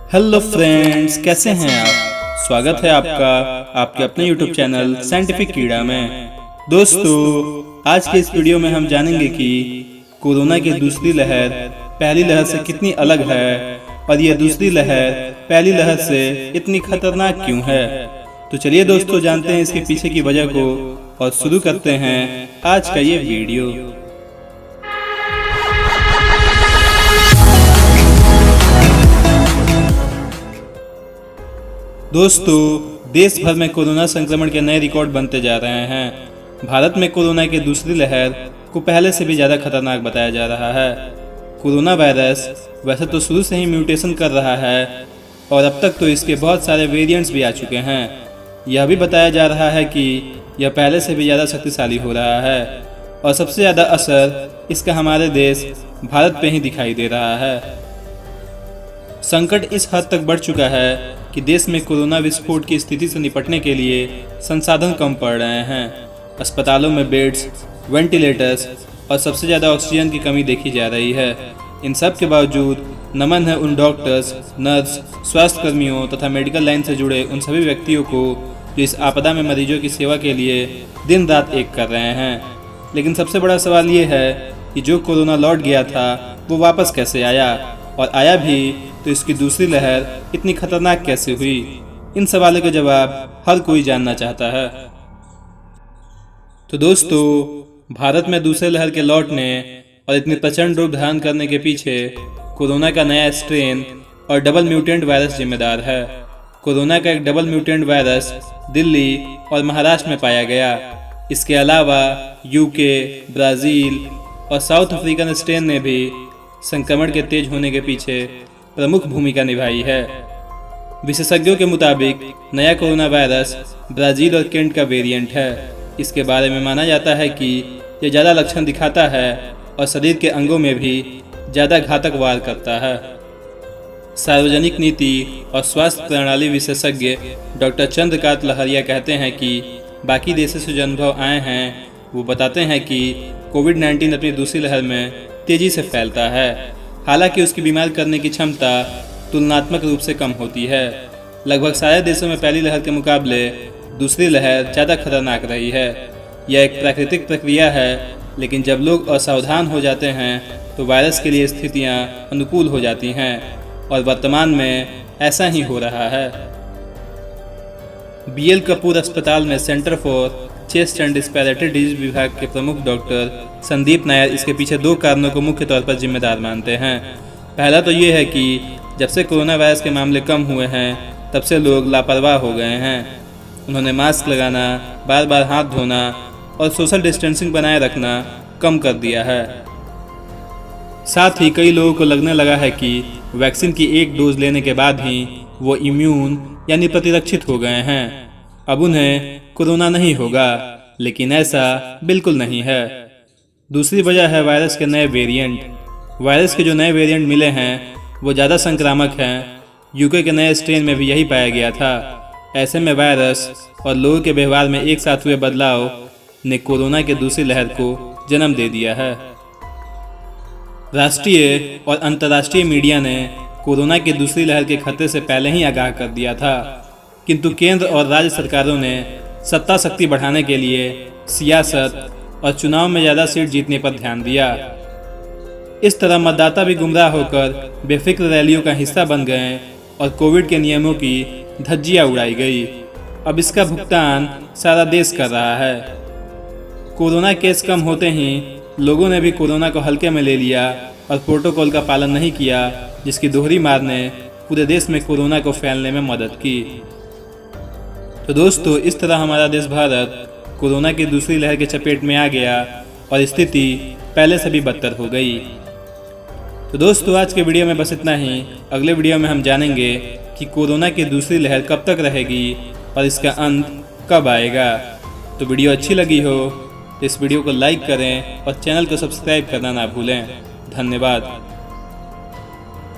Hello friends, कैसे हैं आप। स्वागत है आपका आपके अपने यूट्यूब चैनल साइंटिफिक कीड़ा में। दोस्तों, आज के इस वीडियो में हम जानेंगे कि कोरोना की दूसरी लहर पहली लहर से कितनी अलग है और ये दूसरी लहर पहली लहर से इतनी खतरनाक क्यों है। तो चलिए दोस्तों, जानते हैं इसके पीछे की वजह को और शुरू करते हैं आज का ये वीडियो। दोस्तों, देश भर में कोरोना संक्रमण के नए रिकॉर्ड बनते जा रहे हैं। भारत में कोरोना की दूसरी लहर को पहले से भी ज़्यादा खतरनाक बताया जा रहा है। कोरोना वायरस वैसे तो शुरू से ही म्यूटेशन कर रहा है और अब तक तो इसके बहुत सारे वेरिएंट्स भी आ चुके हैं। यह भी बताया जा रहा है कि यह पहले से भी ज़्यादा शक्तिशाली हो रहा है और सबसे ज़्यादा असर इसका हमारे देश भारत पे ही दिखाई दे रहा है। संकट इस हद तक बढ़ चुका है कि देश में कोरोना विस्फोट की स्थिति से निपटने के लिए संसाधन कम पड़ रहे हैं। अस्पतालों में बेड्स, वेंटिलेटर्स और सबसे ज़्यादा ऑक्सीजन की कमी देखी जा रही है। इन सब के बावजूद नमन है उन डॉक्टर्स, नर्स, स्वास्थ्य कर्मियों तथा मेडिकल लाइन से जुड़े उन सभी व्यक्तियों को जो इस आपदा में मरीजों की सेवा के लिए दिन रात एक कर रहे हैं। लेकिन सबसे बड़ा सवाल ये है कि जो कोरोना लौट गया था वो वापस कैसे आया, और आया भी तो इसकी दूसरी लहर इतनी खतरनाक कैसे हुई। इन सवालों के जवाब हर कोई जानना चाहता है। तो दोस्तों, भारत में दूसरे लहर के लौटने और इतनी प्रचंड रूप धारण करने के पीछे कोरोना का नया स्ट्रेन और डबल म्यूटेंट वायरस जिम्मेदार है। कोरोना का एक डबल म्यूटेंट वायरस दिल्ली और महाराष्ट्र में पाया गया। इसके अलावा यूके, ब्राज़ील और साउथ अफ्रीकन स्ट्रेन ने भी संक्रमण के तेज होने के पीछे प्रमुख भूमिका निभाई है। विशेषज्ञों के मुताबिक नया कोरोना वायरस ब्राज़ील और केंट का वेरिएंट है। इसके बारे में माना जाता है कि यह ज़्यादा लक्षण दिखाता है और शरीर के अंगों में भी ज़्यादा घातक वार करता है। सार्वजनिक नीति और स्वास्थ्य प्रणाली विशेषज्ञ डॉक्टर चंद्रकांत लहरिया कहते हैं कि बाकी देशों से जो अनुभव आए हैं वो बताते हैं कि कोविड-19 अपनी दूसरी लहर में तेजी से फैलता है। हालांकि उसकी बीमार करने की क्षमता तुलनात्मक रूप से कम होती है। लगभग सारे देशों में पहली लहर के मुकाबले दूसरी लहर ज़्यादा खतरनाक रही है। यह एक प्राकृतिक प्रक्रिया है, लेकिन जब लोग असावधान हो जाते हैं तो वायरस के लिए स्थितियां अनुकूल हो जाती हैं, और वर्तमान में ऐसा ही हो रहा है। BL कपूर अस्पताल में centre for chest and respiratory disease विभाग के प्रमुख डॉक्टर संदीप नायर इसके पीछे दो कारणों को मुख्य तौर पर जिम्मेदार मानते हैं। पहला तो ये है कि जब से कोरोना वायरस के मामले कम हुए हैं तब से लोग लापरवाह हो गए हैं। उन्होंने मास्क लगाना, बार बार हाथ धोना और सोशल डिस्टेंसिंग बनाए रखना कम कर दिया है। साथ ही कई लोगों को लगने लगा है कि वैक्सीन की एक डोज लेने के बाद ही वो इम्यून यानी प्रतिरक्षित हो गए हैं, अब उन्हें कोरोना नहीं होगा। लेकिन ऐसा बिल्कुल नहीं है। दूसरी वजह है वायरस के नए वेरिएंट। वायरस के जो नए वेरिएंट मिले हैं वो ज़्यादा संक्रामक हैं। यूके के नए स्ट्रेन में भी यही पाया गया था। ऐसे में वायरस और लोगों के व्यवहार में एक साथ हुए बदलाव ने कोरोना की दूसरी लहर को जन्म दे दिया है। राष्ट्रीय और अंतर्राष्ट्रीय मीडिया ने कोरोना की दूसरी लहर के खतरे से पहले ही आगाह कर दिया था, किंतु केंद्र और राज्य सरकारों ने सत्ता शक्ति बढ़ाने के लिए सियासत और चुनाव में ज़्यादा सीट जीतने पर ध्यान दिया। इस तरह मतदाता भी गुमराह होकर बेफिक्र रैलियों का हिस्सा बन गए और कोविड के नियमों की धज्जियां उड़ाई गई। अब इसका भुगतान सारा देश कर रहा है। कोरोना केस कम होते ही लोगों ने भी कोरोना को हल्के में ले लिया और प्रोटोकॉल का पालन नहीं किया, जिसकी दोहरी मार ने पूरे देश में कोरोना को फैलने में मदद की। तो दोस्तों, इस तरह हमारा देश भारत कोरोना की दूसरी लहर के चपेट में आ गया और स्थिति पहले से भी बदतर हो गई। तो दोस्तों, आज के वीडियो में बस इतना ही। अगले वीडियो में हम जानेंगे कि कोरोना की दूसरी लहर कब तक रहेगी और इसका अंत कब आएगा। तो वीडियो अच्छी लगी हो तो इस वीडियो को लाइक करें और चैनल को सब्सक्राइब करना ना भूलें। धन्यवाद।